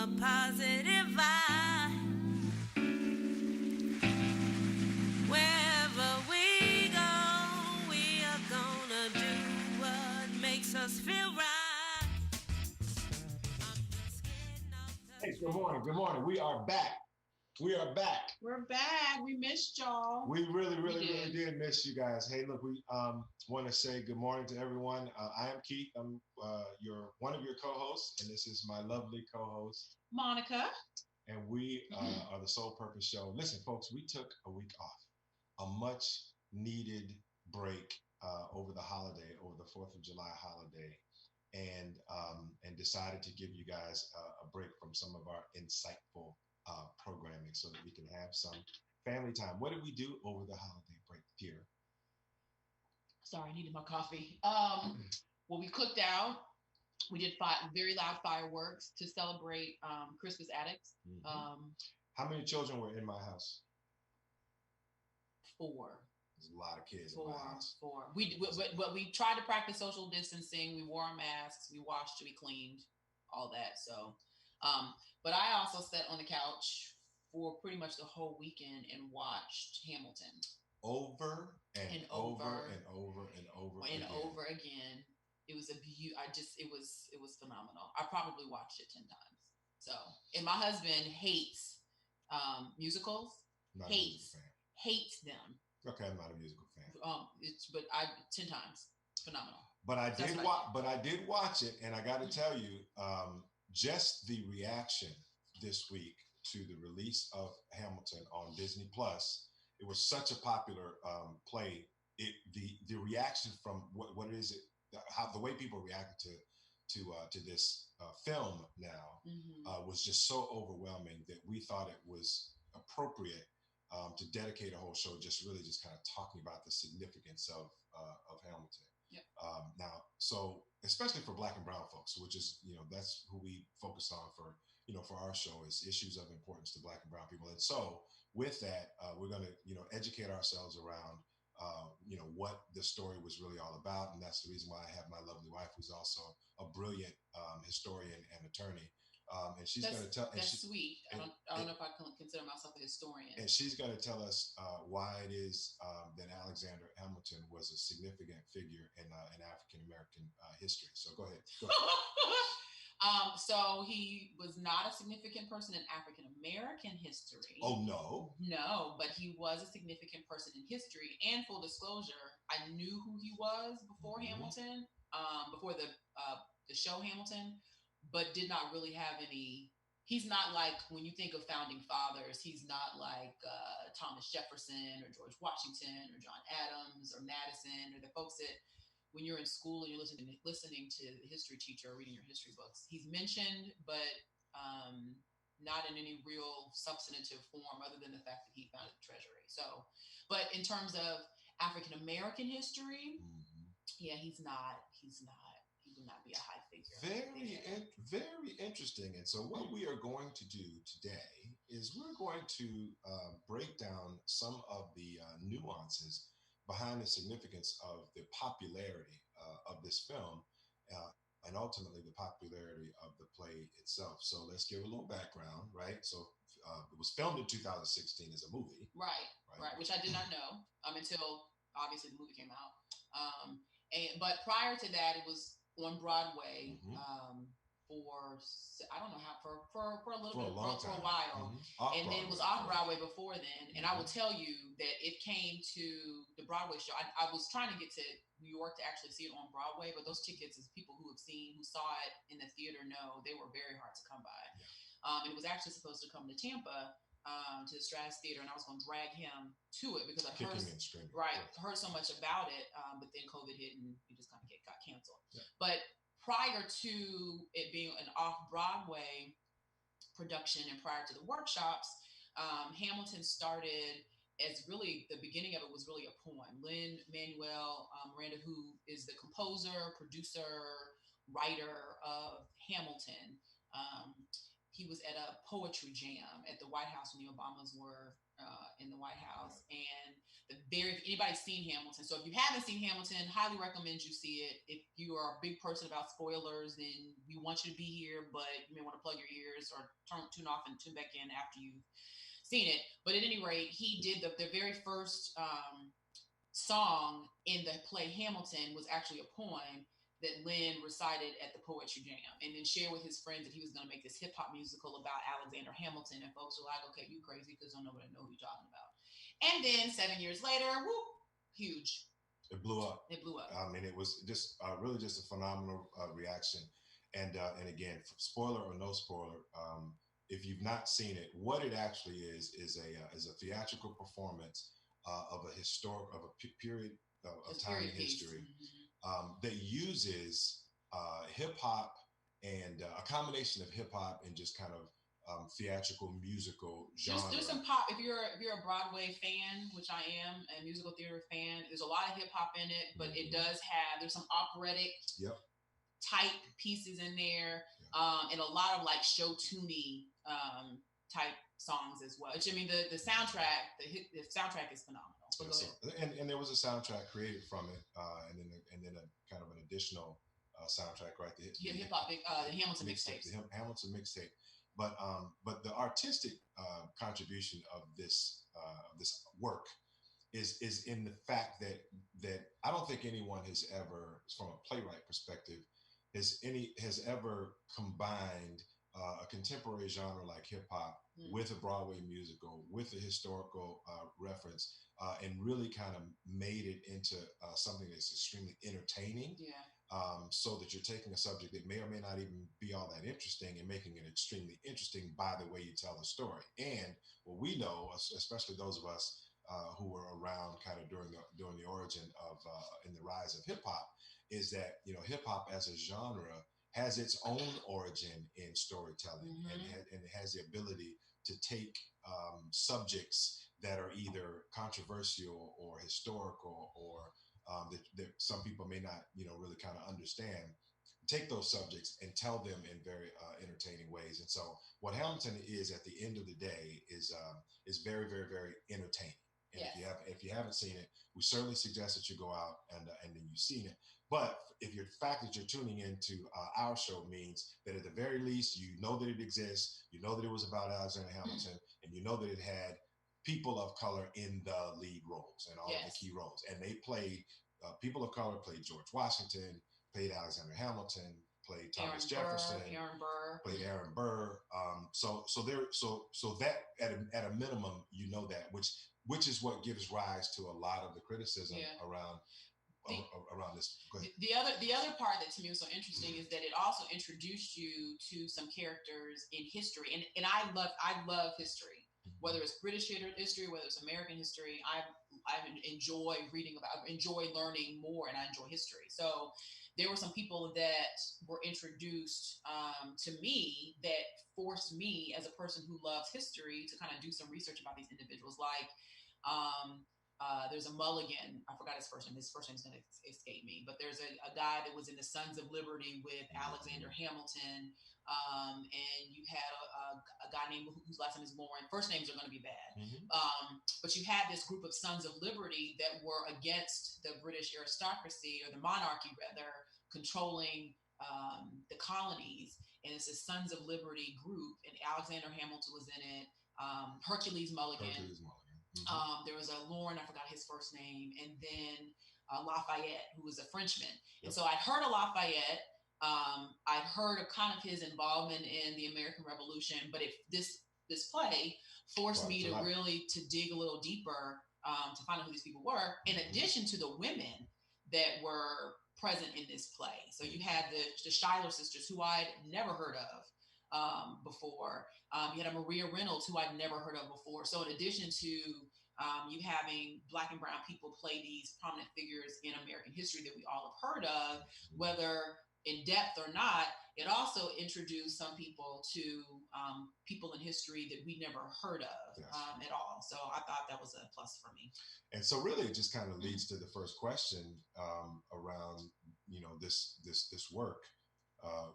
a positive vibe. Wherever we go, we are gonna do what makes us feel right. I'm not scared of the Hey, good morning. Good morning. We are back. We are back. We're back. We missed y'all. We really did miss you guys. Hey, look, we want to say good morning to everyone. I am Keith. I'm one of your co-hosts, and this is my lovely co-host, Monica. And we are the Soul Purpose Show. Listen, folks, we took a week off, a much needed break over the holiday, over the 4th of July holiday, and decided to give you guys a break from some of our insightful programming so that we can have some family time. What did we do over the holiday break here? Sorry, I needed my coffee. Well, we cooked out. We did very loud fireworks to celebrate Christmas Addicts. Mm-hmm. How many children were in my house? 4. There's a lot of kids in my house. 4. We tried to practice social distancing. We wore our masks. We washed. We cleaned. All that. So, but I also sat on the couch for pretty much the whole weekend and watched Hamilton over and over again. It was it was phenomenal. I probably watched it 10 times. So, and my husband hates musicals. Hates them. Okay, I'm not a musical fan. 10 times. Phenomenal. But I did watch it, and I got to tell you, just the reaction this week to the release of Hamilton on Disney Plus. It was such a popular play. The reaction from what it is, how the way people reacted to this film now was just so overwhelming that we thought it was appropriate to dedicate a whole show just kind of talking about the significance of Hamilton. Yep. Now, so especially for Black and brown folks, which is, that's who we focus on for our show, is issues of importance to Black and brown people. And so with that, we're going to, educate ourselves around, what the story was really all about. And that's the reason why I have my lovely wife, who's also a brilliant historian and attorney. And she's going to tell. That's sweet. I don't know if I can consider myself a historian. And she's going to tell us why it is that Alexander Hamilton was a significant figure in African American history. So go ahead. So he was not a significant person in African American history. Oh, no. No, but he was a significant person in history. And full disclosure, I knew who he was before Hamilton, before the show Hamilton, but did not really have any. He's not like, when you think of founding fathers, he's not like Thomas Jefferson or George Washington or John Adams or Madison or the folks that, when you're in school and you're listening to the history teacher or reading your history books, he's mentioned, but not in any real substantive form other than the fact that he founded the Treasury. So, but in terms of African American history, yeah, he's not. He would not be a high figure. Very interesting. And so what we are going to do today is we're going to break down some of the nuances behind the significance of the popularity of this film and ultimately the popularity of the play itself. So let's give a little background, right? So it was filmed in 2016 as a movie. Right, which I did not know until obviously the movie came out. But prior to that, it was on Broadway for I don't know how for a little bit for a while, and then it was off Broadway before then. And I will tell you that it came to the Broadway show. I was trying to get to New York to actually see it on Broadway, but those tickets, as people who saw it in the theater know, they were very hard to come by. Yeah. And it was actually supposed to come to Tampa. To the Stratus Theater, and I was going to drag him to it because I heard so much about it, but then COVID hit and it just kind of got canceled. Yeah. But prior to it being an off-Broadway production and prior to the workshops, Hamilton started as really, the beginning of it was really a poem. Lin-Manuel Miranda, who is the composer, producer, writer of Hamilton, he was at a poetry jam at the White House when the Obamas were in the White House. And If anybody's seen Hamilton, so if you haven't seen Hamilton, highly recommend you see it. If you are a big person about spoilers, then we want you to be here, but you may want to plug your ears or tune off and tune back in after you've seen it. But at any rate, he did the very first song in the play Hamilton was actually a poem that Lynn recited at the Poetry Jam, and then shared with his friends that he was going to make this hip hop musical about Alexander Hamilton. And folks were like, "Okay, you crazy because nobody know who you're talking about." And then 7 years later, whoop, huge. It blew up. It blew up. I mean, it was just really just a phenomenal reaction. And again, spoiler or no spoiler, if you've not seen it, what it actually is a theatrical performance of a period of time in history. Mm-hmm. That uses hip hop and a combination of hip hop and just kind of theatrical musical genre. There's some pop. If you're a Broadway fan, which I am, a musical theater fan, there's a lot of hip hop in it, but it does have there's some operatic type pieces in there, and a lot of like show tuney type songs as well. Which I mean, the soundtrack is phenomenal. So and there was a soundtrack created from it, and then a kind of an additional soundtrack, right? The hip hop, the Hamilton mixtape. The Hamilton mixtape, but the artistic contribution of this work is in the fact that I don't think anyone has ever, from a playwright perspective, has ever combined a contemporary genre like hip hop with a Broadway musical, with a historical reference, and really kind of made it into something that's extremely entertaining. So that you're taking a subject that may or may not even be all that interesting and making it extremely interesting by the way you tell the story. And what we know, especially those of us who were around kind of during the origin of and the rise of hip hop, is that hip hop as a genre has its own origin in storytelling, and it has the ability to take subjects that are either controversial or historical or that some people may not really kind of understand, take those subjects and tell them in very entertaining ways. And so what Hamilton is at the end of the day is very, very, very entertaining. And if you haven't seen it, we certainly suggest that you go out and then you've seen it. But if the fact that you're tuning into our show means that at the very least you know that it exists, you know that it was about Alexander Hamilton, and you know that it had people of color in the lead roles and all of the key roles. And they played, people of color played George Washington, played Alexander Hamilton, played Thomas Jefferson, played Aaron Burr. So that at a minimum, that, which is what gives rise to a lot of the criticism around this. The other part that to me was so interesting is that it also introduced you to some characters in history, and I love history. Whether it's British history, whether it's American history, I enjoy reading about, I enjoy learning more, and I enjoy history. So there were some people that were introduced to me that forced me as a person who loves history to kind of do some research about these individuals. Like there's a Mulligan, I forgot his first name. His first name's going to escape me, but there's a guy that was in the Sons of Liberty with Alexander Hamilton. And you had a guy named whose last name is Lauren. First names are going to be bad. But you had this group of Sons of Liberty that were against the British aristocracy, or the monarchy rather, controlling the colonies. And it's a Sons of Liberty group, and Alexander Hamilton was in it. Hercules Mulligan. There was a Lauren, I forgot his first name, and then Lafayette, who was a Frenchman. And so I'd heard of Lafayette. I'd heard of kind of his involvement in the American Revolution, but this play forced me to really to dig a little deeper to find out who these people were, in addition to the women that were present in this play. So you had the Schuyler sisters, who I'd never heard of before. You had a Maria Reynolds, who I'd never heard of before. So in addition to you having Black and brown people play these prominent figures in American history that we all have heard of, whether in depth or not, it also introduced some people to people in history that we never heard of at all. So I thought that was a plus for me. And so really it just kind of leads to the first question around, this work,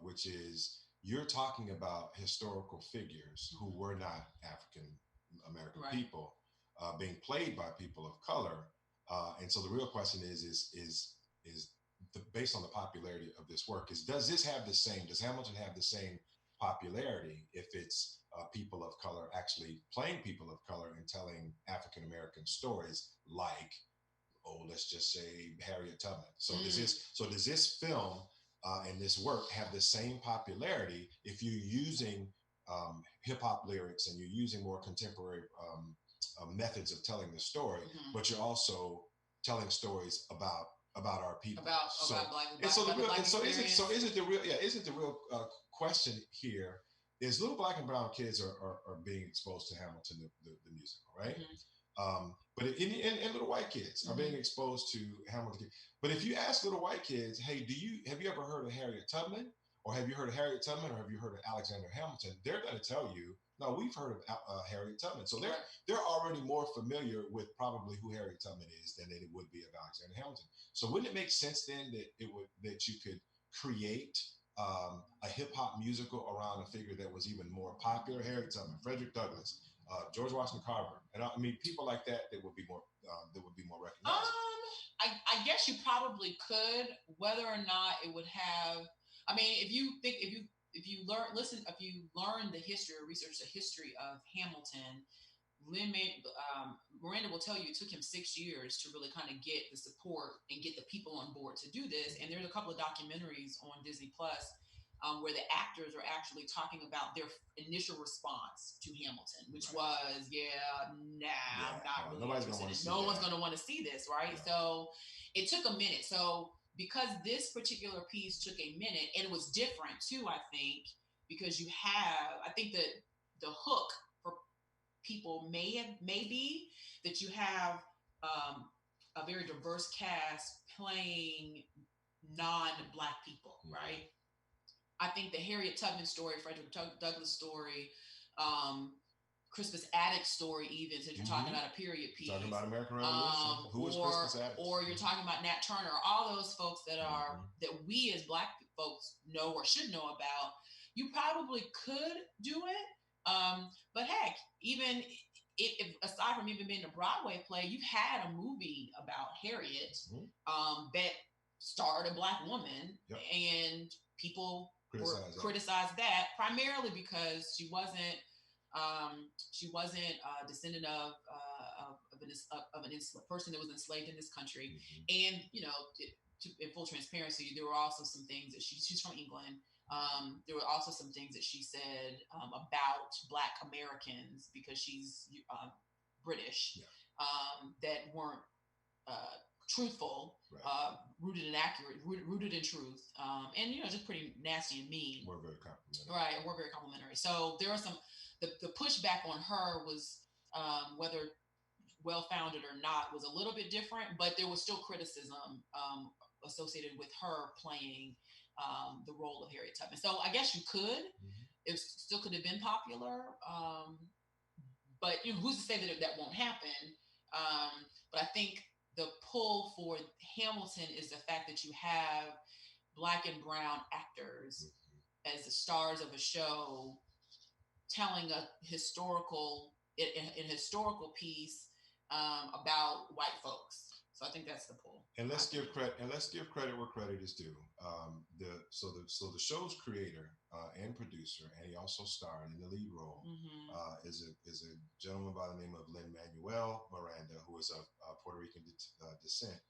which is, you're talking about historical figures who were not African American people, being played by people of color. And so the real question is based on the popularity of this work is, does Hamilton have the same popularity if it's people of color actually playing people of color and telling African American stories, like, oh, let's just say Harriet Tubman. So does this film and this work have the same popularity if you're using hip hop lyrics and you're using more contemporary methods of telling the story, but you're also telling stories about our people, about black, and so the real, black and so isn't the real question here is, little black and brown kids are being exposed to Hamilton the musical, right? But and little white kids are being exposed to Hamilton. But if you ask little white kids, hey, have you ever heard of Harriet Tubman, or have you heard of Harriet Tubman, or have you heard of Alexander Hamilton? They're going to tell you, no, we've heard of Harriet Tubman. So they're already more familiar with probably who Harriet Tubman is than they would be of Alexander Hamilton. So wouldn't it make sense then that you could create a hip hop musical around a figure that was even more popular? Harriet Tubman, Frederick Douglass, George Washington Carver, and I mean people like that would be more recognizable. I guess you probably could. Whether or not it would have, I mean, if you learn the history or research the history of Hamilton, Miranda will tell you it took him 6 years to really kind of get the support and get the people on board to do this. And there's a couple of documentaries on Disney Plus where the actors are actually talking about their initial response to Hamilton, which was, I'm not really interested. No one's going to want to see this, right? Yeah. So it took a minute. So because this particular piece took a minute, and it was different too, I think, because I think that the hook for people may be that you have a very diverse cast playing non-Black people, right? I think the Harriet Tubman story, Frederick Douglass story, Crispus Attucks story, even since you're talking about a period piece, talking about American Revolution, who is Crispus Attucks, or you're talking about Nat Turner, all those folks that are that we as Black folks know or should know about. You probably could do it, but heck, even if aside from even being a Broadway play, you've had a movie about Harriet that starred a Black woman, and people criticized that primarily because she wasn't a descendant of an person that was enslaved in this country. And in full transparency, there were also some things that she's from England. There were also some things that she said about Black Americans, because she's British, that weren't truthful, rooted in rooted in truth, and just pretty nasty and mean. We're very complimentary, right? And we're very complimentary. So there are some. The pushback on her was, whether well-founded or not, was a little bit different, but there was still criticism associated with her playing the role of Harriet Tubman. So I guess you could, it still could have been popular, but who's to say that won't happen? But I think the pull for Hamilton is the fact that you have Black and brown actors as the stars of a show, telling a historical piece about white folks. So I think that's the pull. And let's give credit where credit is due. The show's creator and producer, and he also starred in the lead role, is a gentleman by the name of Lin-Manuel Miranda, who is of Puerto Rican descent.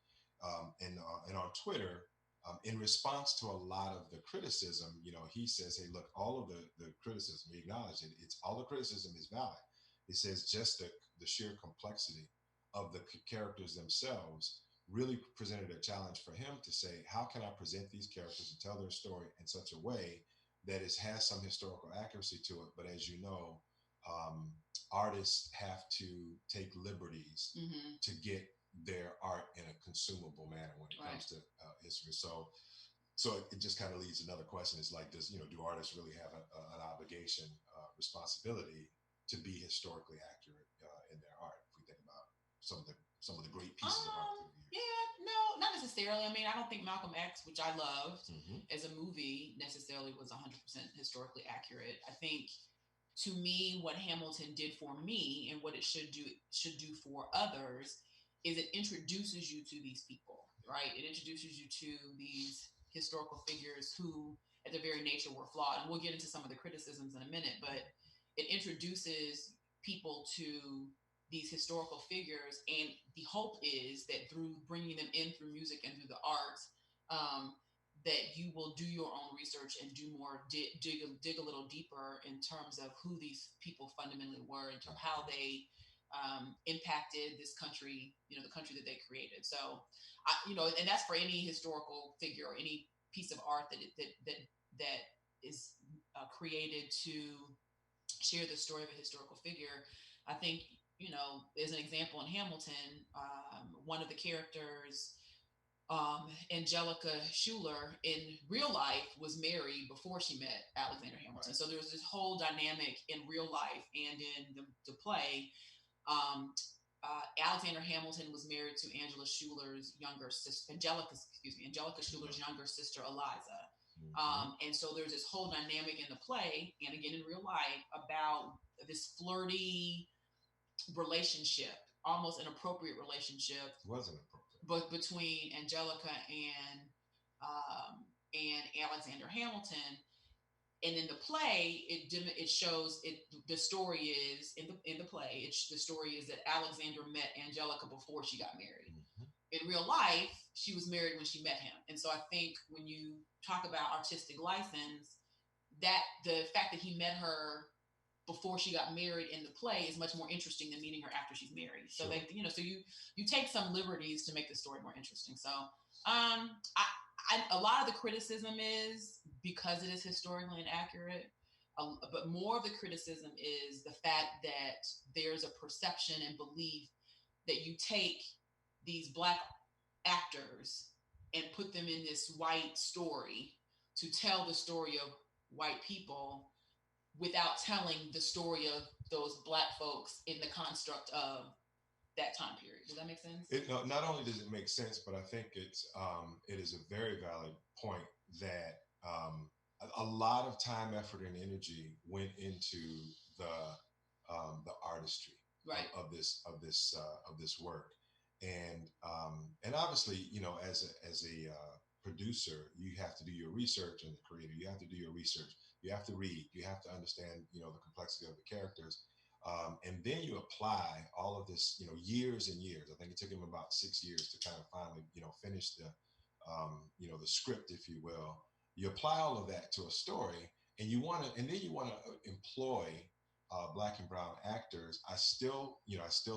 And on Twitter, in response to a lot of the criticism, he says, "Hey, look, all of the criticism, he acknowledged it. It's all the criticism is valid." He says just the sheer complexity of the characters themselves really presented a challenge for him to say, how can I present these characters and tell their story in such a way that has some historical accuracy to it, but as you know, artists have to take liberties to get their art in a consumable manner when it comes to history. So it just kind of leads another question. Is like, do artists really have an obligation, responsibility to be historically accurate in their art? If we think about some of the great pieces of art. No, not necessarily. I mean, I don't think Malcolm X, which I loved as a movie, necessarily was 100% historically accurate. I think to me, what Hamilton did for me and what it should do for others is it introduces you to these people, right? It introduces you to these historical figures who, at their very nature, were flawed. And we'll get into some of the criticisms in a minute, but it introduces people to these historical figures, and the hope is that through bringing them in through music and through the arts, that you will do your own research and do more, dig a little deeper in terms of who these people fundamentally were, in terms of how they impacted this country, the country that they created. So, and that's for any historical figure or any piece of art that is created to share the story of a historical figure. I think, as an example in Hamilton, one of the characters, Angelica Schuyler, in real life was married before she met Alexander Hamilton. Right. So there's this whole dynamic in real life and in the play. Alexander Hamilton was married to Angelica Schuyler's younger sister, younger sister, Eliza. And so there's this whole dynamic in the play, and again in real life, about this flirty relationship, almost inappropriate relationship. It wasn't appropriate. But between Angelica and Alexander Hamilton. And in the play, it shows it. The story is in the play. The story is that Alexander met Angelica before she got married. In real life, she was married when she met him. And so I think when you talk about artistic license, that the fact that he met her before she got married in the play is much more interesting than meeting her after she's married. So sure. So you take some liberties to make the story more interesting. So a lot of the criticism is because it is historically inaccurate, but more of the criticism is the fact that there's a perception and belief that you take these Black actors and put them in this white story to tell the story of white people without telling the story of those Black folks in the construct of that time period. Does that make sense? Not only does it make sense, but I think it is a very valid point that a lot of time, effort, and energy went into the artistry of this work, and obviously, as a producer, you have to do your research, and the creator, you have to do your research. You have to read. You have to understand, the complexity of the characters. And then you apply all of this, years and years. I think it took him about 6 years to kind of finally, finish the script, if you will. You apply all of that to a story, and then you want to employ Black and brown actors. I still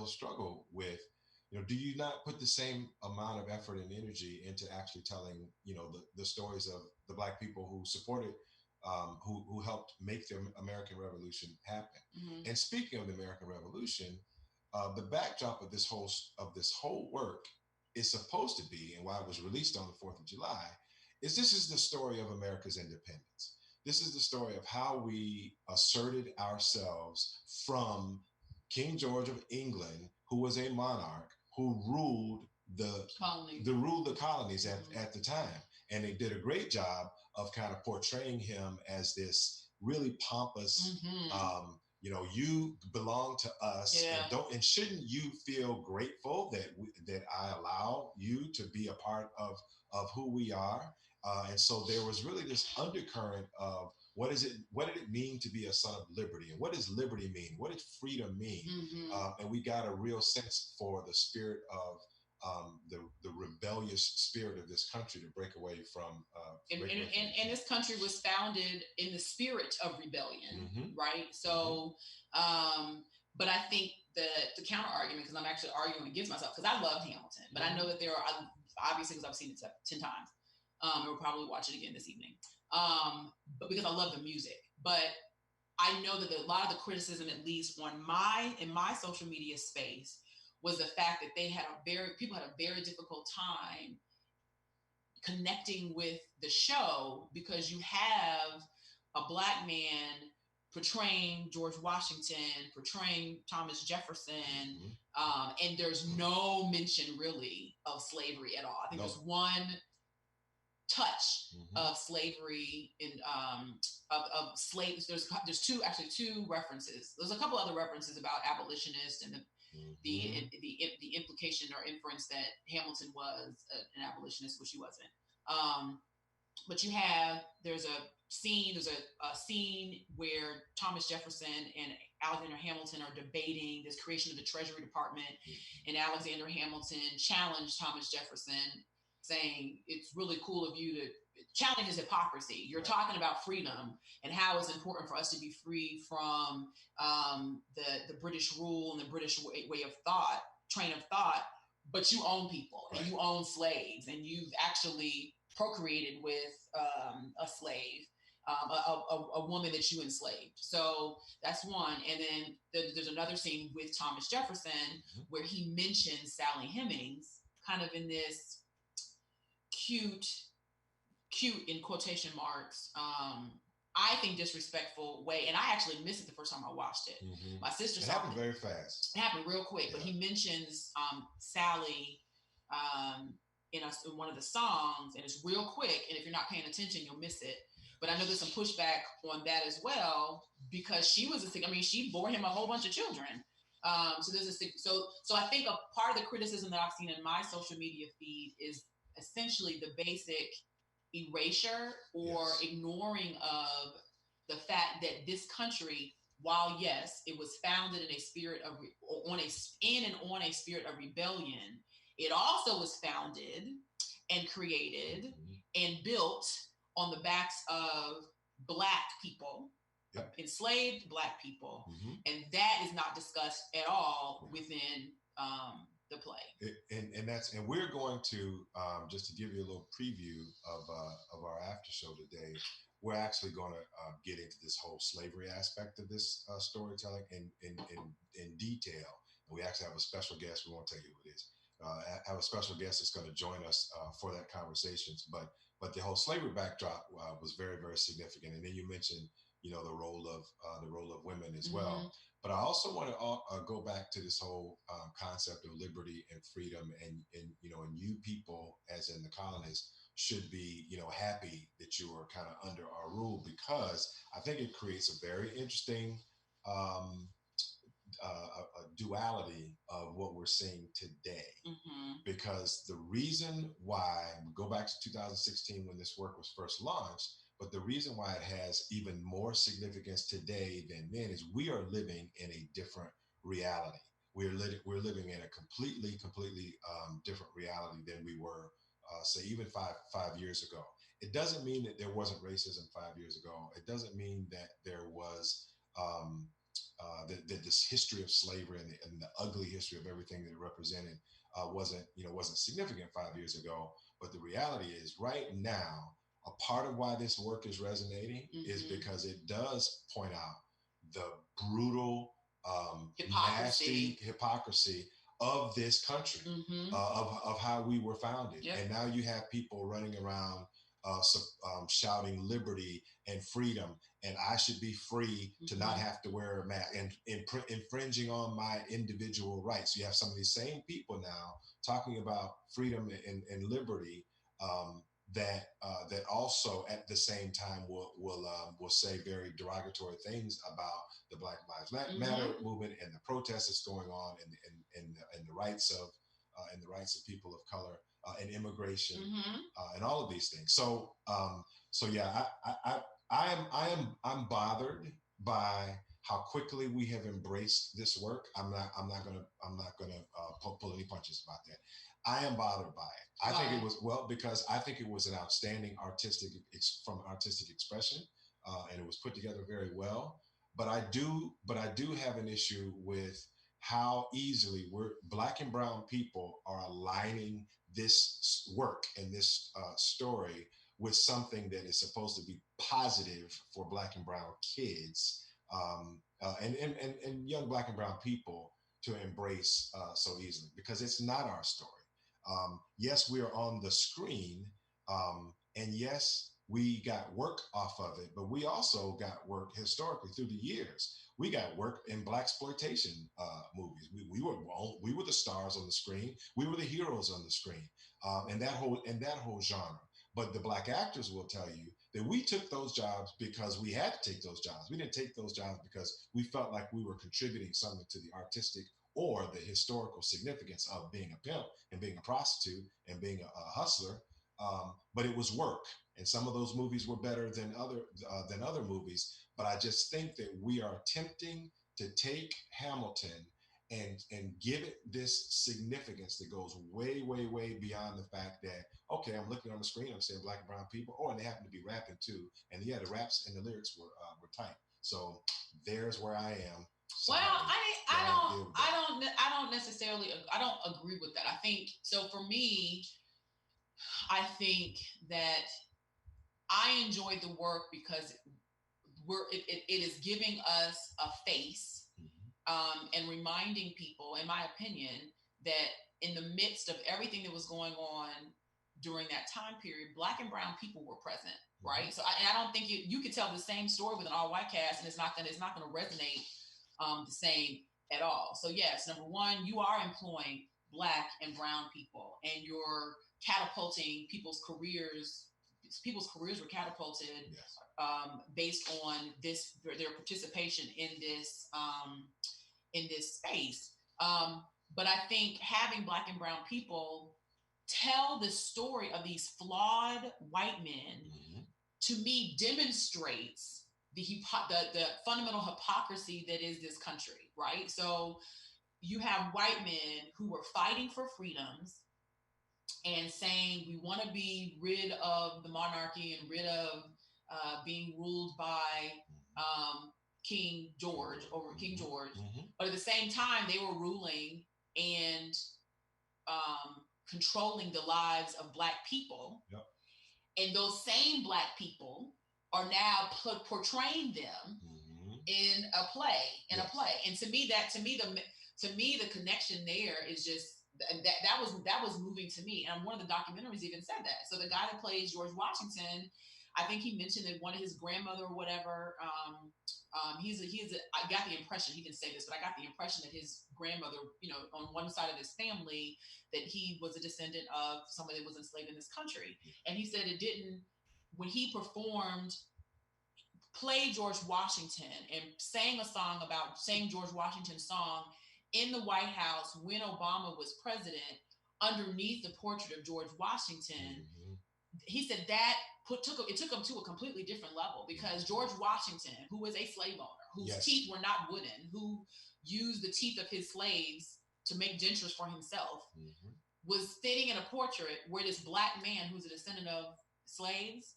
struggle with, do you not put the same amount of effort and energy into actually telling, the stories of the Black people who supported, who helped make the American Revolution happen? Mm-hmm. And speaking of the American Revolution, the backdrop of this whole work is supposed to be, and why it was released on the 4th of July, this is the story of America's independence. This is the story of how we asserted ourselves from King George of England, who was a monarch who ruled the colonies at the time. And they did a great job of kind of portraying him as this really pompous, you belong to us, and shouldn't you feel grateful that I allow you to be a part of who we are? And so there was really this undercurrent of what did it mean to be a son of liberty, and what does liberty mean? What does freedom mean? Mm-hmm. And we got a real sense for the spirit of the rebellious spirit of this country to break away from. And this country was founded in the spirit of rebellion, mm-hmm. right? So, but I think the counter argument, because I'm actually arguing against myself, because I loved Hamilton, but I know that there are, obviously, because I've seen it 10 times, and we'll probably watch it again this evening, but because I love the music. But I know that a lot of the criticism, at least in my social media space, was the fact that people had a very difficult time connecting with the show, because you have a Black man portraying George Washington, portraying Thomas Jefferson, mm-hmm. And there's no mention really of slavery at all. I think there's one touch of slavery of slaves. There's two references. There's a couple other references about abolitionists and the implication or inference that Hamilton was an abolitionist, which he wasn't. But there's a scene where Thomas Jefferson and Alexander Hamilton are debating this creation of the Treasury Department, and Alexander Hamilton challenged Thomas Jefferson, saying it's really cool of you to challenge his hypocrisy. You're talking about freedom and how it's important for us to be free from the British rule and the British way of thought, train of thought, but you own people and you own slaves, and you've actually procreated with a slave, a woman that you enslaved. So that's one. And then there's another scene with Thomas Jefferson where he mentions Sally Hemings kind of in this cute in quotation marks, I think disrespectful way. And I actually missed it the first time I watched it. My sister saw it. Happened very fast. It happened real quick, but he mentions Sally in one of the songs, and it's real quick. And if you're not paying attention, you'll miss it. But I know there's some pushback on that as well, because she bore him a whole bunch of children. So there's so I think a part of the criticism that I've seen in my social media feed is essentially the basic erasure or ignoring of the fact that this country, while yes, it was founded in a spirit of on a spirit of rebellion, it also was founded and created and built on the backs of Black people, enslaved Black people, and that is not discussed at all within the play. And we're going to just to give you a little preview of our after show today. We're actually going to get into this whole slavery aspect of this storytelling in detail. And we actually have a special guest. We won't tell you who it is. Have a special guest that's going to join us for that conversations. But the whole slavery backdrop was very, very significant. And then you mentioned, the role of women as well. But I also want to go back to this whole concept of liberty and freedom, and you people, as in the colonists, should be happy that you are kind of under our rule, because I think it creates a very interesting a duality of what we're seeing today. Because the reason why, go back to 2016 when this work was first launched, but the reason why it has even more significance today than then is we are living in a different reality. We're living in a completely different reality than we were, say, even five years ago. It doesn't mean that there wasn't racism 5 years ago. It doesn't mean that there was this history of slavery and the ugly history of everything that it represented wasn't significant 5 years ago. But the reality is, right now, a part of why this work is resonating is because it does point out the brutal, nasty hypocrisy of this country, of how we were founded. And now you have people running around shouting liberty and freedom, and I should be free to not have to wear a mask, and infringing on my individual rights. You have some of these same people now talking about freedom and liberty, that also at the same time will say very derogatory things about the Black Lives Matter movement and the protests that's going on, and the rights of people of color, and immigration, and all of these things. So yeah, I'm bothered by how quickly we have embraced this work. I'm not gonna pull any punches about that. I am bothered by it. I think it was because I think it was an outstanding artistic expression, and it was put together very well. But I do have an issue with how easily Black and brown people are aligning this work and this story with something that is supposed to be positive for Black and brown kids, and young Black and brown people to embrace so easily, because it's not our story. Yes, we are on the screen, and yes, we got work off of it, but we also got work historically through the years. We got work in blaxploitation movies. We were the stars on the screen. We were the heroes on the screen, and that whole genre. But the black actors will tell you that we took those jobs because we had to take those jobs. We didn't take those jobs because we felt like we were contributing something to the artistic or the historical significance of being a pimp and being a prostitute and being a hustler. But it was work, and some of those movies were better than other movies. But I just think that we are attempting to take Hamilton and give it this significance that goes way, way, way beyond the fact that okay, I'm looking on the screen, I'm saying black and brown people, oh, and they happen to be rapping too, and yeah, the raps and the lyrics were tight. So there's where I am. Well, Sorry, I don't necessarily, I don't agree with that. I think so. For me, I think that I enjoyed the work because it is giving us a face, and reminding people, in my opinion, that in the midst of everything that was going on during that time period, black and brown people were present, right? So I don't think you could tell the same story with an all white cast, and it's not going to resonate the same at all. So yes, number one, you are employing black and brown people, and you're catapulting people's careers. People's careers were catapulted, yes. Based on their participation in this space. But I think having black and brown people tell the story of these flawed white men, to me, demonstrates the fundamental hypocrisy that is this country, right? So you have white men who were fighting for freedoms and saying we want to be rid of the monarchy and rid of being ruled by King George. But at the same time, they were ruling and controlling the lives of black people. Yep. And those same black people are now portraying them in a play. And to me, the connection there is just that was moving to me. And one of the documentaries even said that. So the guy that plays George Washington, I think he mentioned that one of his grandmother or whatever, I got the impression, he didn't say this, but I got the impression that his grandmother, on one side of his family, that he was a descendant of somebody that was enslaved in this country. And he said when he played George Washington and sang George Washington's song in the White House when Obama was president, underneath the portrait of George Washington, he said that it took him to a completely different level, because George Washington, who was a slave owner, whose teeth were not wooden, who used the teeth of his slaves to make dentures for himself, was sitting in a portrait where this black man who's a descendant of slaves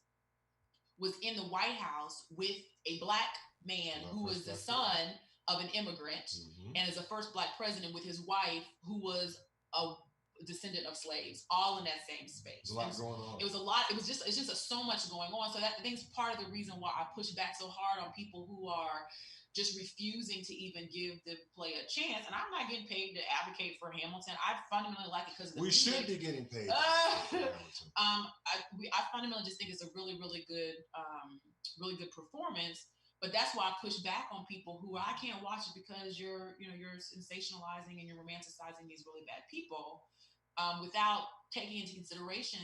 was in the White House with a black man who was the son of an immigrant and is the first black president, with his wife who was a descendant of slaves, all in that same space. There's a lot going on. It was a lot. It's just so much going on. So that I think is part of the reason why I push back so hard on people who are just refusing to even give the play a chance. And I'm not getting paid to advocate for Hamilton. I fundamentally like it because of the music. Should be getting paid. I fundamentally just think it's a really, really good performance. But that's why I push back on people who I can't watch it because you're sensationalizing and you're romanticizing these really bad people, without taking into consideration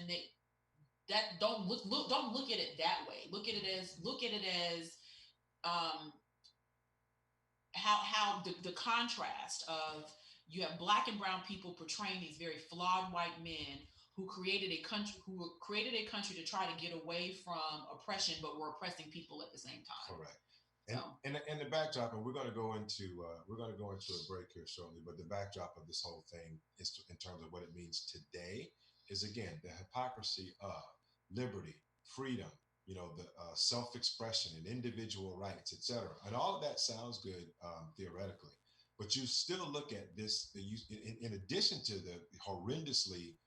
that don't look at it that way. Look at it as how the contrast of, you have black and brown people portraying these very flawed white men who created a country to try to get away from oppression, but were oppressing people at the same time. Correct. And the backdrop, and we're going to go into a break here shortly. But the backdrop of this whole thing is in terms of what it means today is, again, the hypocrisy of liberty, freedom, the self-expression and individual rights, etc. And all of that sounds good theoretically, but you still look at this. In addition to the horrendously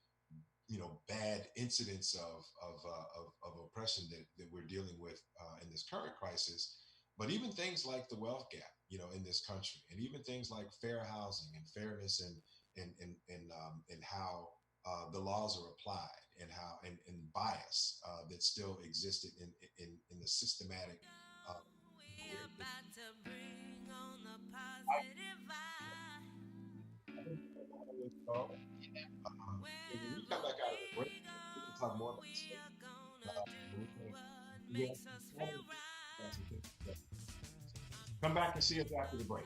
bad incidents of oppression that we're dealing with in this current crisis, but even things like the wealth gap, in this country, and even things like fair housing and fairness and how the laws are applied, and how and bias that still existed in the systematic. We're about to bring on the positive vibe. When we come back out of the break, we can talk more about this. makes us feel right. Come back and see us after the break.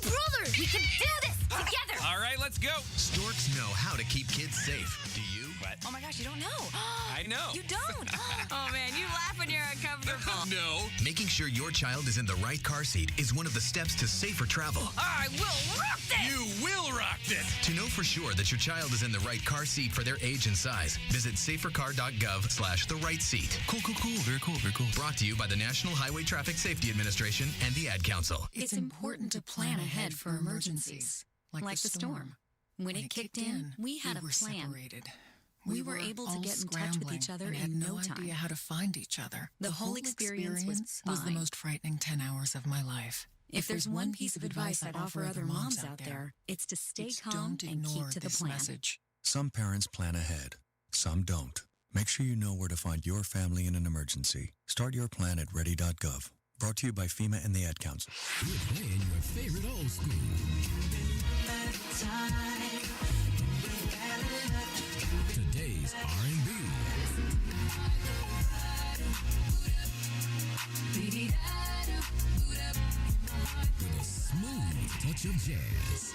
Brother, we can do this together. All right, let's go. Storks know how to keep kids safe. Do you? What? Oh my gosh, you don't know. I know. You don't. Oh man, you laugh when you're uncomfortable. No. Making sure your child is in the right car seat is one of the steps to safer travel. I will rock this. You will rock this. To know for sure that your child is in the right car seat for their age and size, visit safercar.gov/the right seat. Cool. Very cool. Brought to you by the National Highway Traffic Safety Administration and the Ad Council. It's important to plan ahead for emergencies, like the storm. When it kicked in, we had a plan. Separated. We were able to get in touch with each other and had in no no time. idea how to find each other. The whole experience was the fine. most frightening 10 hours of my life. If there's one piece of advice I'd offer other moms out there, it's to stay it's calm don't and ignore keep to the this plan. message. Some parents plan ahead, some don't. Make sure you know where to find your family in an emergency. Start your plan at ready.gov. Brought to you by FEMA and the Ad Council. We're playing your favorite old school. Today's R&B. With a smooth touch of jazz.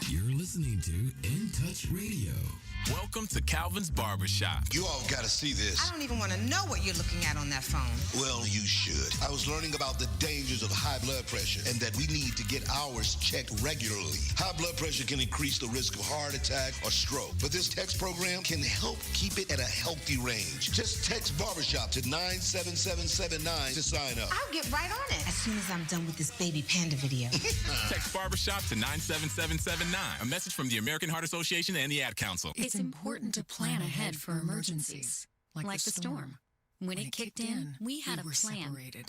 You're listening to In Touch Radio. Welcome to Calvin's Barbershop. You all got to see this. I don't even want to know what you're looking at on that phone. Well, you should. I was learning about the dangers of high blood pressure and that we need to get ours checked regularly. High blood pressure can increase the risk of heart attack or stroke, but this text program can help keep it at a healthy range. Just text Barbershop to 97779 to sign up. I'll get right on it as soon as I'm done with this baby panda video. Text Barbershop to 97779. A message from the American Heart Association and the Ad Council. It's important to plan ahead for emergencies, like the storm. When it kicked in, we had a plan. Separated.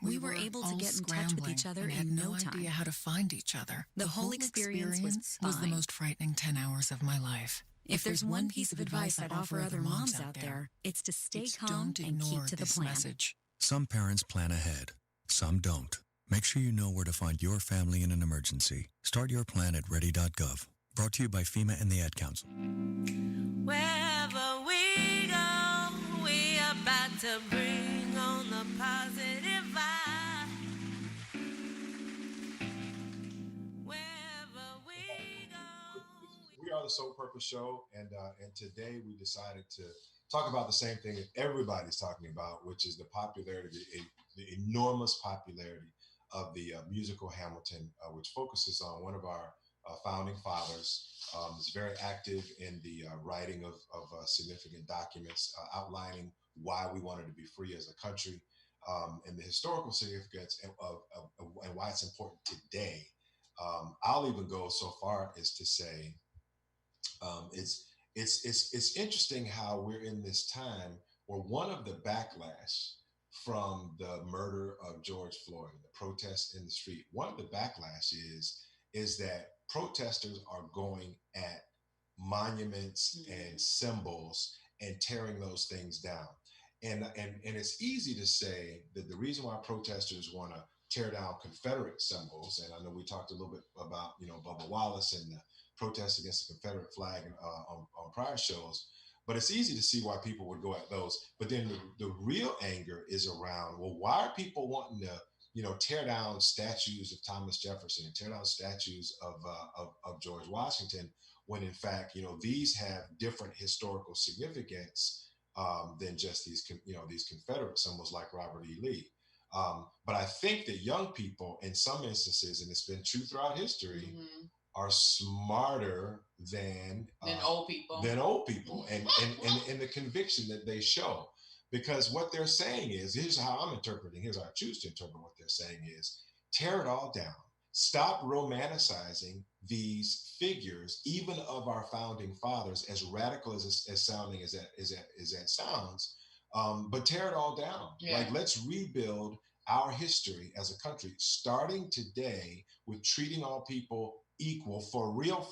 We were able to get in touch with each other and had in no no time. idea how to find each other. The whole experience was the fine. most frightening 10 hours of my life. If there's one piece of advice I'd offer other moms out there, it's to stay it's calm don't and ignore keep to the this plan. message. Some parents plan ahead, some don't. Make sure you know where to find your family in an emergency. Start your plan at ready.gov. Brought to you by FEMA and the Ad Council. Wherever we go, we about to bring on the positive vibe. Wherever we go. We are the Soul Purpose Show, and today we decided to talk about the same thing that everybody's talking about, which is the popularity, the enormous popularity of the musical Hamilton, which focuses on one of our founding fathers. Is very active in the writing of significant documents outlining why we wanted to be free as a country, and the historical significance and why it's important today. I'll even go so far as to say it's interesting how we're in this time where one of the backlash from the murder of George Floyd, the protests in the street, one of the backlash is that protesters are going at monuments and symbols and tearing those things down. And it's easy to say that the reason why protesters want to tear down Confederate symbols, and I know we talked a little bit about, Bubba Wallace and the protests against the Confederate flag on prior shows, but it's easy to see why people would go at those. But then the real anger is around, well, why are people wanting to tear down statues of Thomas Jefferson and tear down statues of George Washington, when in fact, these have different historical significance than just these Confederate symbols like Robert E. Lee. But I think that young people, in some instances, and it's been true throughout history, are smarter than old people. And the conviction that they show. Because what they're saying is, here's how I'm interpreting, here's how I choose to interpret what they're saying is, tear it all down. Stop romanticizing these figures, even of our founding fathers, as radical as sounding as that sounds, but tear it all down. Yeah. Like, let's rebuild our history as a country, starting today with treating all people equal, for real,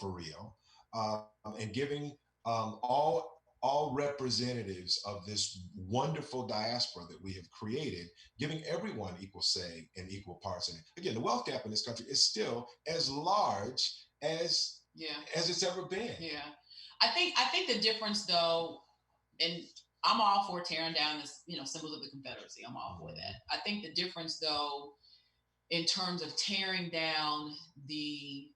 and giving all all representatives of this wonderful diaspora that we have created, giving everyone equal say and equal parts in it. Again, the wealth gap in this country is still as large as it's ever been. Yeah. I think the difference though, and I'm all for tearing down this, symbols of the Confederacy. I'm all for that. I think the difference though, in terms of tearing down the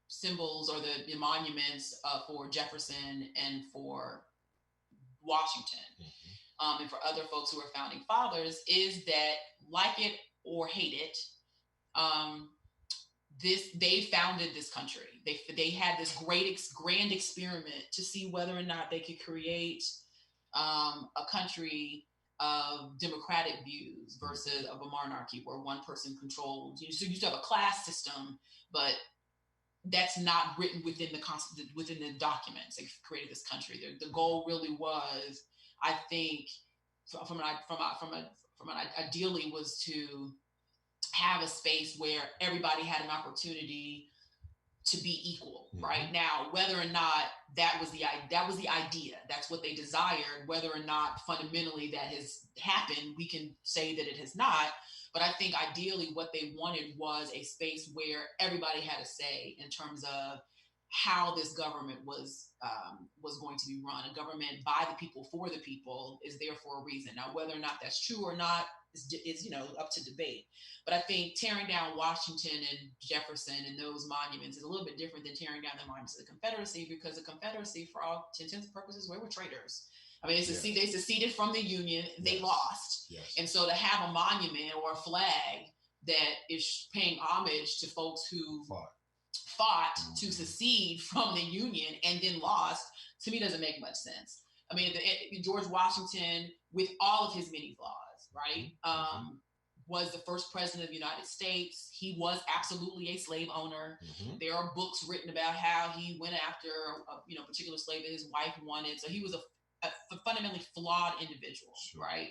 symbols or the monuments for Jefferson and for Washington, and for other folks who are founding fathers, is that, like it or hate it, they founded this country. They had this grand experiment to see whether or not they could create a country of democratic views versus of a monarchy where one person controlled. So you used to have a class system, but that's not written within the documents. They created this country. The goal really was, I think, ideally was to have a space where everybody had an opportunity to be equal, right? Now, whether or not that was the idea, that's what they desired, whether or not fundamentally that has happened, we can say that it has not. But I think ideally what they wanted was a space where everybody had a say in terms of how this government was going to be run. A government by the people, for the people, is there for a reason. Now, whether or not that's true or not is up to debate. But I think tearing down Washington and Jefferson and those monuments is a little bit different than tearing down the monuments of the Confederacy, because the Confederacy, for all intents and purposes, we were traitors. I mean, they seceded from the Union, they lost. Yes. And so to have a monument or a flag that is paying homage to folks who fought to secede from the Union and then lost, to me doesn't make much sense. I mean, George Washington, with all of his many flaws, right, was the first president of the United States. He was absolutely a slave owner. There are books written about how he went after a particular slave that his wife wanted. So he was a fundamentally flawed individual, right?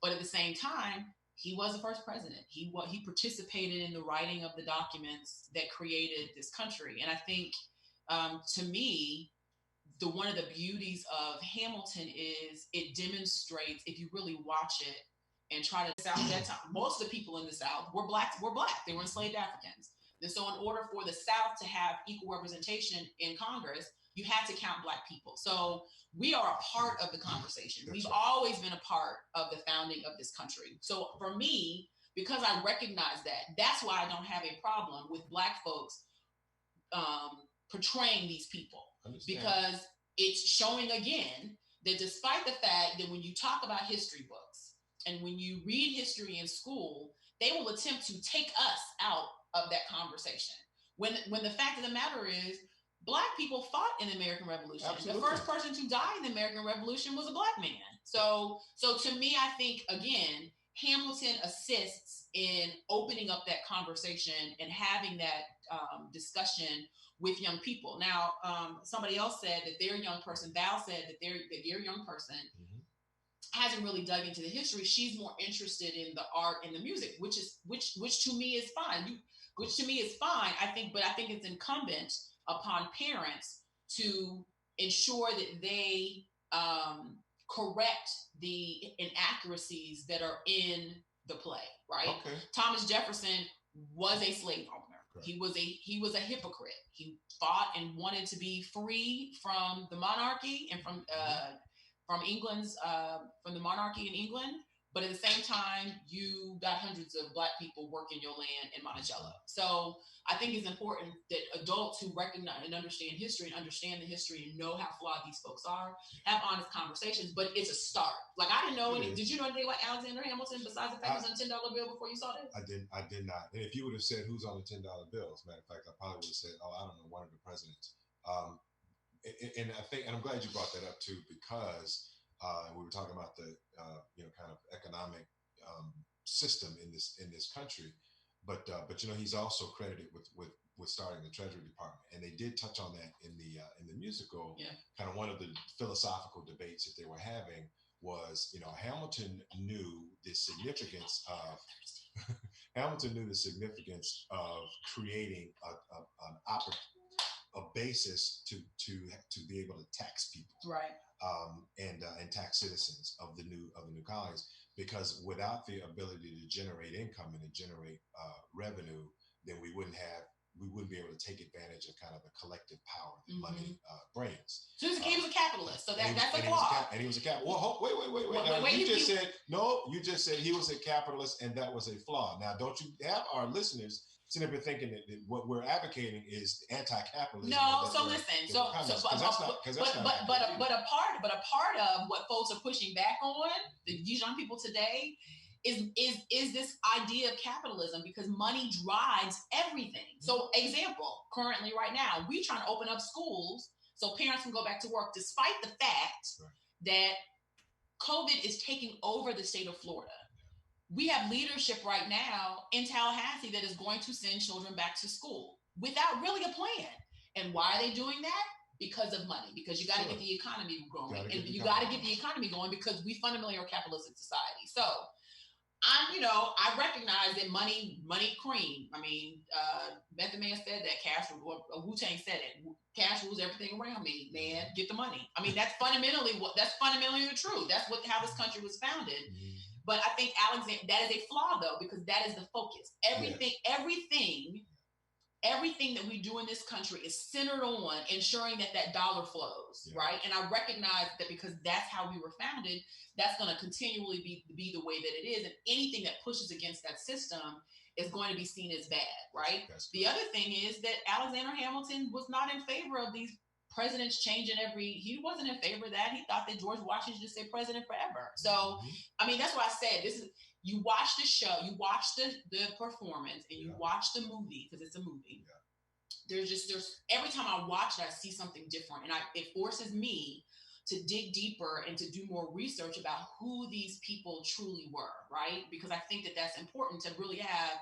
But at the same time, he was the first president. He participated in the writing of the documents that created this country. And I think, to me, one of the beauties of Hamilton is it demonstrates, if you really watch it and try to South that time, most of the people in the South were black. They were enslaved Africans. And so in order for the South to have equal representation in Congress, you had to count black people. So we are a part of the conversation. We've always been a part of the founding of this country. So for me, because I recognize that, that's why I don't have a problem with black folks portraying these people. Because it's showing again that despite the fact that when you talk about history books and when you read history in school, they will attempt to take us out of that conversation. When the fact of the matter is, Black people fought in the American Revolution. Absolutely. The first person to die in the American Revolution was a Black man. So to me, I think, again, Hamilton assists in opening up that conversation and having that discussion with young people. Now, somebody else said that their young person, Val said that their young person hasn't really dug into the history. She's more interested in the art and the music, which to me is fine. I think it's incumbent upon parents to ensure that they correct the inaccuracies that are in the play, right? Okay. Thomas Jefferson was a slave owner. Correct. He was a hypocrite. He fought and wanted to be free from the monarchy and from England's from the monarchy in England. But at the same time, you got hundreds of Black people working your land in Monticello. So I think it's important that adults who recognize and understand history and understand the history and know how flawed these folks are, have honest conversations. But it's a start. Like, I didn't know did you know anything about Alexander Hamilton besides the fact he was on a $10 bill before you saw this? I did not. And if you would have said who's on the $10 bill, as a matter of fact, I probably would have said, I don't know, one of the presidents. And I'm glad you brought that up too, because we were talking about the kind of economic system in this country, but he's also credited with starting the Treasury Department, and they did touch on that in the musical. Yeah. Kind of one of the philosophical debates that they were having was, Hamilton knew the significance of creating a basis to be able to tax people, right? And tax citizens of the new colonies, because without the ability to generate income and to generate revenue, then we wouldn't be able to take advantage of kind of the collective power that money brings. So he was a capitalist, so that's a flaw. And he was a capitalist. Well, wait. You just said he was a capitalist, and that was a flaw. Now, don't you have our listeners sitting up thinking that what we're advocating is anti-capitalism? No. So listen. But a part of what folks are pushing back on these young people today is this idea of capitalism, because money drives everything. So example, currently right now, we trying to open up schools so parents can go back to work, despite the fact that COVID is taking over the state of Florida. We have leadership right now in Tallahassee that is going to send children back to school without really a plan. And why are they doing that? Because of money, because you got to get the economy going. And you got to get the economy going because we fundamentally are a capitalistic society. So I recognize that money cream. I mean, Method Man said that, cash, Wu-Tang said it. Cash rules everything around me, man. Get the money. I mean, that's fundamentally the truth. That's how this country was founded. But I think that is a flaw, though, because that is the focus. Everything that we do in this country is centered on ensuring that dollar flows, right? And I recognize that because that's how we were founded, that's going to continually be the way that it is. And anything that pushes against that system is going to be seen as bad, right? The other thing is that Alexander Hamilton was not in favor of these presidents changing he wasn't in favor of that. He thought that George Washington should stay president forever. So, I mean, that's why I said you watch the show, you watch the performance, and you watch the movie, because it's a movie. There's every time I watch it, I see something different, and it forces me to dig deeper and to do more research about who these people truly were, right? Because I think that that's important to really have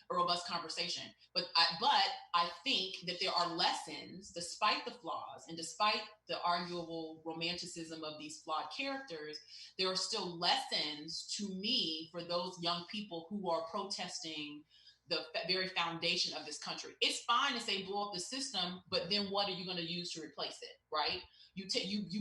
a robust conversation. But I think that there are lessons, despite the flaws and despite the arguable romanticism of these flawed characters, there are still lessons to me for those young people who are protesting the very foundation of this country. It's fine to say blow up the system, but then what are you going to use to replace it, right? You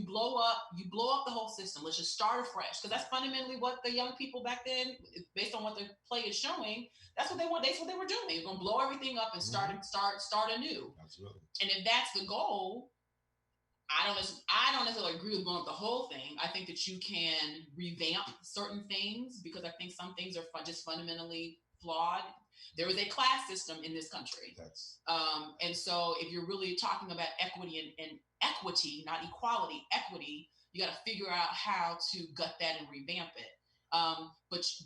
blow up the whole system. Let's just start afresh, because that's fundamentally what the young people back then, based on what the play is showing, that's what they want. That's what they were doing. They were going to blow everything up and start anew. Absolutely. And if that's the goal, I don't necessarily agree with blowing up the whole thing. I think that you can revamp certain things, because I think some things are just fundamentally flawed. There is a class system in this country. And so if you're really talking about equity and equity, not equality, equity, you got to figure out how to gut that and revamp it.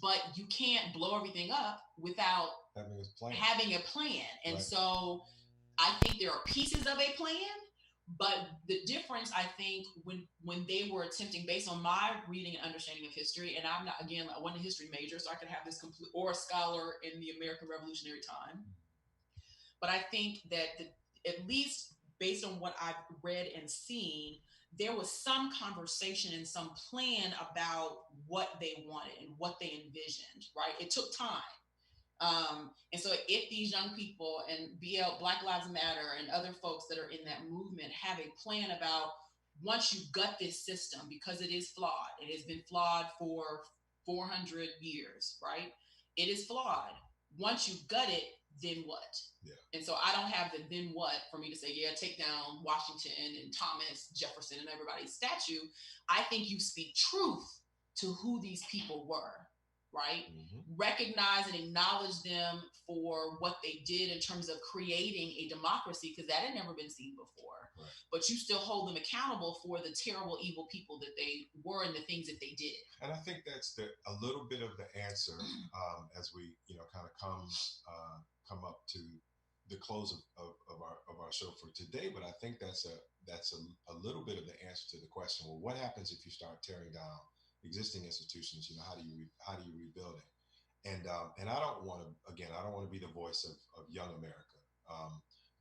But you can't blow everything up without having a plan. And so I think there are pieces of a plan, but the difference, I think, when they were attempting, based on my reading and understanding of history, and I'm not, again, I wasn't a history major, so I could have this complete, or a scholar in the American Revolutionary time. But I think that at least based on what I've read and seen, there was some conversation and some plan about what they wanted and what they envisioned, right? It took time. And so if these young people and Black Lives Matter and other folks that are in that movement have a plan about, once you gut this system, because it is flawed, it has been flawed for 400 years, right? It is flawed. Once you gut it, then what? Yeah. And so I don't have the then what for me to say, take down Washington and Thomas Jefferson and everybody's statue. I think you speak truth to who these people were, right? Recognize and acknowledge them for what they did in terms of creating a democracy, because that had never been seen before. Right. But you still hold them accountable for the terrible, evil people that they were and the things that they did. And I think that's a little bit of the answer as we kind of come up to the close of our show for today. But I think that's a little bit of the answer to the question. Well, what happens if you start tearing down existing institutions? How do you rebuild it? And I don't want to be the voice of young America.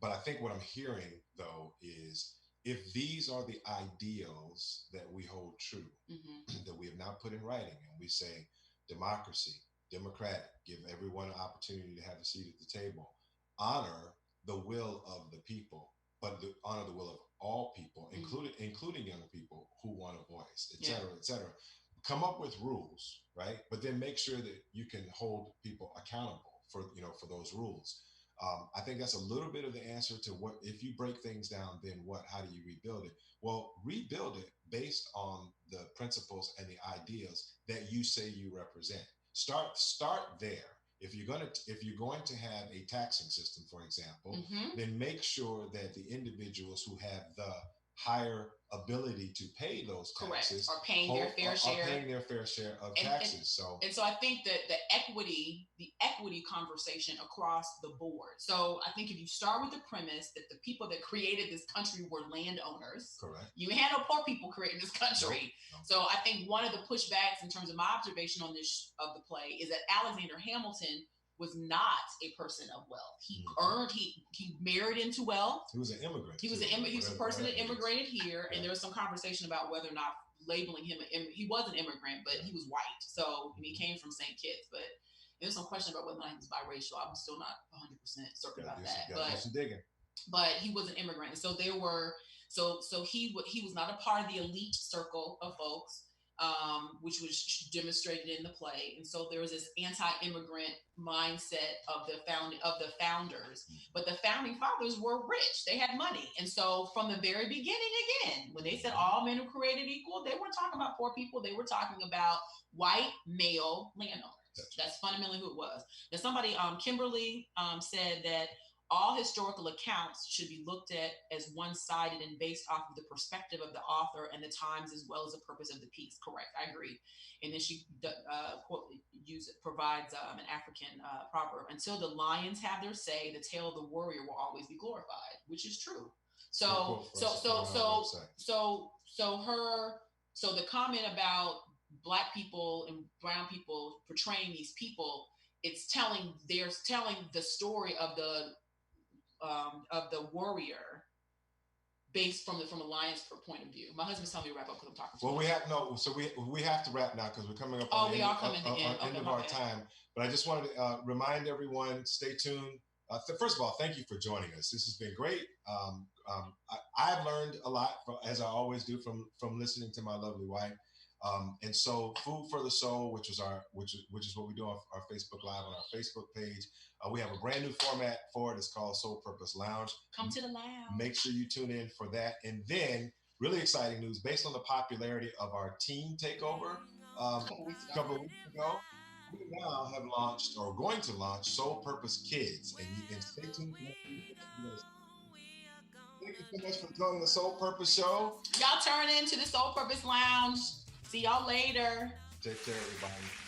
But I think what I'm hearing, though, is if these are the ideals that we hold true, that we have now put in writing, and we say democracy, democratic, give everyone an opportunity to have a seat at the table, honor the will of the people, but honor the will of all people, including young people who want a voice, et cetera, et cetera. Come up with rules, right? But then make sure that you can hold people accountable for those rules. I think that's a little bit of the answer to what, if you break things down, then what? How do you rebuild it? Well, rebuild it based on the principles and the ideas that you say you represent. Start there. If you're going to have a taxing system, for example, then make sure that the individuals who have the higher ability to pay those taxes are paying their fair share of taxes. And so I think that the equity conversation across the board. So I think if you start with the premise that the people that created this country were landowners, correct. You had no poor people creating this country. Nope. So I think one of the pushbacks in terms of my observation on this of the play is that Alexander Hamilton was not a person of wealth. He he married into wealth. He was an immigrant. He was a person that immigrated here, and there was some conversation about whether or not labeling him he was an immigrant, but he was white. So he came from St. Kitts, but there's some question about whether or not he was biracial. I'm still not 100% certain about that. But he was an immigrant, and so there were so he was not a part of the elite circle of folks. Which was demonstrated in the play, and so there was this anti-immigrant mindset of the founders. But the founding fathers were rich; they had money, and so from the very beginning, again, when they said all men are created equal, they weren't talking about poor people; they were talking about white male landowners. That's fundamentally who it was. Now, somebody, Kimberly, said that all historical accounts should be looked at as one-sided and based off of the perspective of the author and the times, as well as the purpose of the piece. Correct, I agree. And then she provides an African proverb: "Until the lions have their say, the tale of the warrior will always be glorified," which is true. So the comment about Black people and brown people portraying these people, it's telling the story of the warrior based from a lion's point of view. My husband's telling me to wrap up because I'm talking too much. We have to wrap now because we're coming up on the end of our time. But I just wanted to remind everyone, stay tuned. First of all, thank you for joining us. This has been great. I've learned a lot, as I always do, from listening to my lovely wife. And so, Food for the Soul, which is what we do on our Facebook Live on our Facebook page. We have a brand new format for it. It's called Soul Purpose Lounge. Come to the lounge. Make sure you tune in for that. And then, really exciting news, based on the popularity of our teen takeover a couple of weeks ago, we now have launched, or going to launch, Soul Purpose Kids. And you can stay tuned for that. Thank you so much for joining the Soul Purpose Show. Y'all turn into the Soul Purpose Lounge. See y'all later. Take care, everybody.